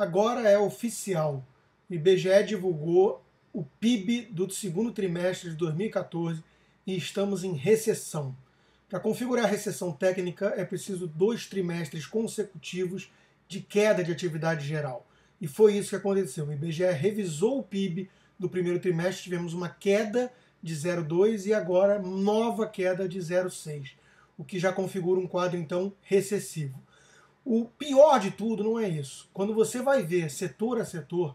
Agora é oficial. O IBGE divulgou o PIB do segundo trimestre de 2014 e estamos em recessão. Para configurar a recessão técnica é preciso 2 trimestres consecutivos de queda de atividade geral. E foi isso que aconteceu. O IBGE revisou o PIB do primeiro trimestre, tivemos uma queda de 0,2 e agora nova queda de 0,6, o que já configura um quadro então recessivo. O pior de tudo não é isso. Quando você vai ver setor a setor,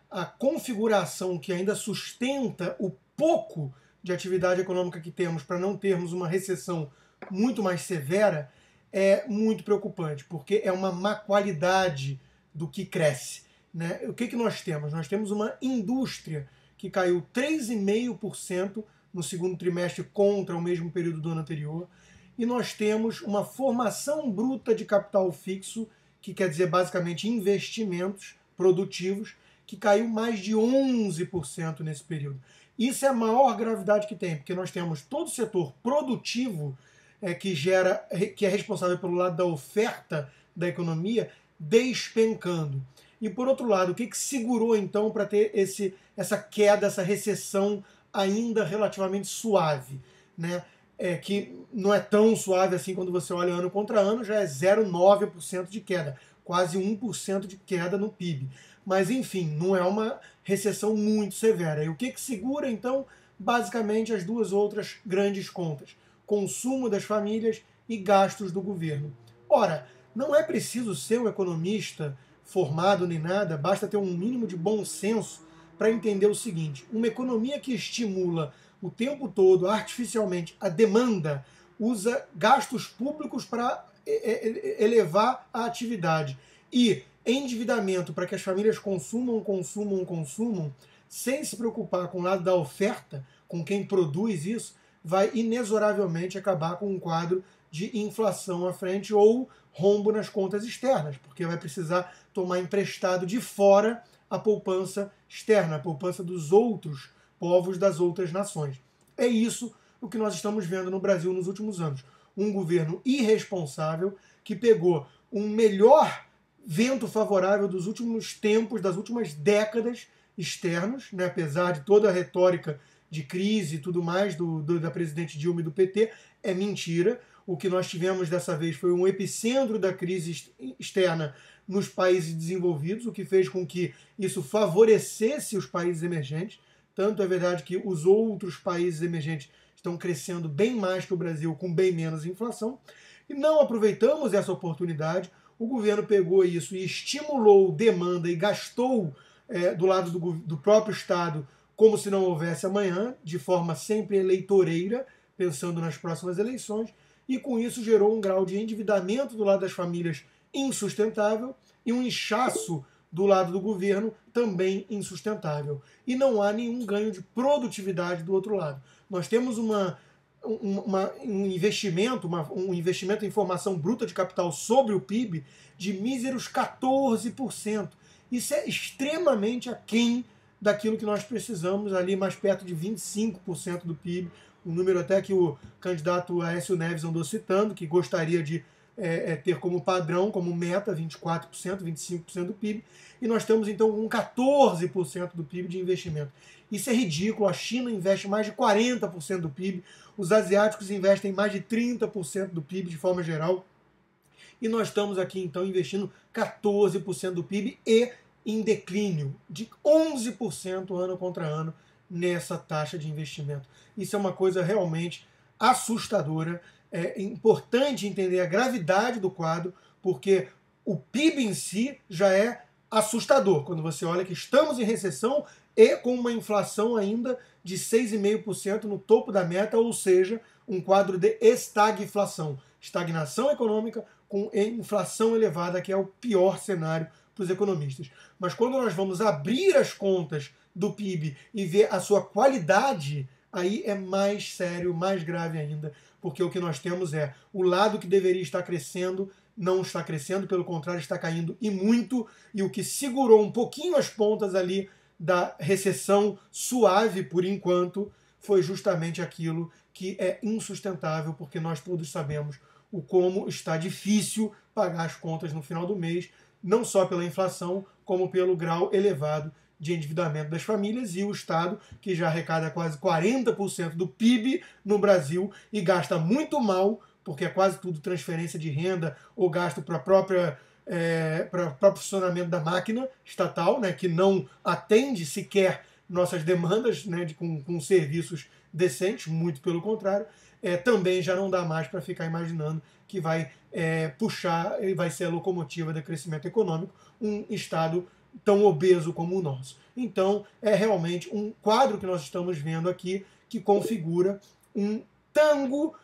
a configuração que ainda sustenta o pouco de atividade econômica que temos para não termos uma recessão muito mais severa é muito preocupante, porque é uma má qualidade do que cresce. Né? O que nós temos? Nós temos uma indústria que caiu 3,5% no segundo trimestre contra o mesmo período do ano anterior, e nós temos uma formação bruta de capital fixo, que quer dizer basicamente investimentos produtivos, que caiu mais de 11% nesse período. Isso é a maior gravidade que tem, porque nós temos todo o setor produtivo que é responsável pelo lado da oferta da economia despencando. E por outro lado, o que segurou então para ter essa queda, essa recessão ainda relativamente suave, né? Que não é tão suave assim quando você olha ano contra ano, já é 0,9% de queda, quase 1% de queda no PIB. Mas enfim, não é uma recessão muito severa. E o que segura então? Basicamente as duas outras grandes contas: consumo das famílias e gastos do governo. Ora, não é preciso ser um economista formado nem nada, basta ter um mínimo de bom senso para entender o seguinte: uma economia que estimula o tempo todo, artificialmente, a demanda, usa gastos públicos para elevar a atividade e endividamento para que as famílias consumam, sem se preocupar com o lado da oferta, com quem produz isso, vai inexoravelmente acabar com um quadro de inflação à frente ou rombo nas contas externas, porque vai precisar tomar emprestado de fora a poupança externa, a poupança dos outros povos das outras nações. É isso o que nós estamos vendo no Brasil nos últimos anos. Um governo irresponsável que pegou um melhor vento favorável dos últimos tempos, das últimas décadas externos, né, apesar de toda a retórica de crise e tudo mais da presidente Dilma e do PT, é mentira. O que nós tivemos dessa vez foi um epicentro da crise externa nos países desenvolvidos, o que fez com que isso favorecesse os países emergentes. Tanto é verdade que os outros países emergentes estão crescendo bem mais que o Brasil, com bem menos inflação. E não aproveitamos essa oportunidade. O governo pegou isso e estimulou demanda e gastou do lado do próprio Estado como se não houvesse amanhã, de forma sempre eleitoreira, pensando nas próximas eleições, e com isso gerou um grau de endividamento do lado das famílias insustentável e um inchaço do lado do governo também insustentável. E não há nenhum ganho de produtividade do outro lado. Nós temos um investimento em formação bruta de capital sobre o PIB de míseros 14%. Isso é extremamente aquém daquilo que nós precisamos, ali mais perto de 25% do PIB, um número até que o candidato Aécio Neves andou citando, que gostaria de ter como padrão, como meta, 24%, 25% do PIB, e nós temos então um 14% do PIB de investimento. Isso é ridículo, a China investe mais de 40% do PIB, os asiáticos investem mais de 30% do PIB de forma geral, e nós estamos aqui então investindo 14% do PIB e em declínio de 11% ano contra ano nessa taxa de investimento. Isso é uma coisa realmente assustadora. É importante entender a gravidade do quadro, porque o PIB em si já é assustador, quando você olha que estamos em recessão e com uma inflação ainda de 6,5% no topo da meta, ou seja, um quadro de estagflação. Estagnação econômica com inflação elevada, que é o pior cenário para os economistas. Mas quando nós vamos abrir as contas do PIB e ver a sua qualidade, aí é mais sério, mais grave ainda, porque o que nós temos é o lado que deveria estar crescendo não está crescendo, pelo contrário, está caindo e muito, e o que segurou um pouquinho as pontas ali da recessão suave por enquanto foi justamente aquilo que é insustentável, porque nós todos sabemos o como está difícil pagar as contas no final do mês, não só pela inflação, como pelo grau elevado de endividamento das famílias, e o Estado, que já arrecada quase 40% do PIB no Brasil e gasta muito mal, porque é quase tudo transferência de renda ou gasto para o próprio funcionamento da máquina estatal, né, que não atende sequer nossas demandas, né, com serviços decentes, muito pelo contrário. Também já não dá mais para ficar imaginando que vai puxar e vai ser a locomotiva do crescimento econômico um Estado tão obeso como o nosso. Então, é realmente um quadro que nós estamos vendo aqui que configura um tango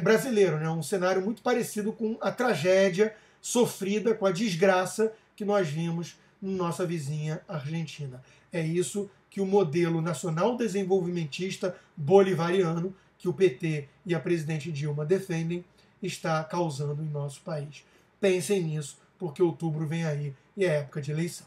brasileiro, né? Um cenário muito parecido com a tragédia sofrida, com a desgraça que nós vimos na nossa vizinha Argentina. É isso que o modelo nacional desenvolvimentista bolivariano, que o PT e a presidente Dilma defendem, está causando em nosso país. Pensem nisso, porque outubro vem aí e é época de eleição.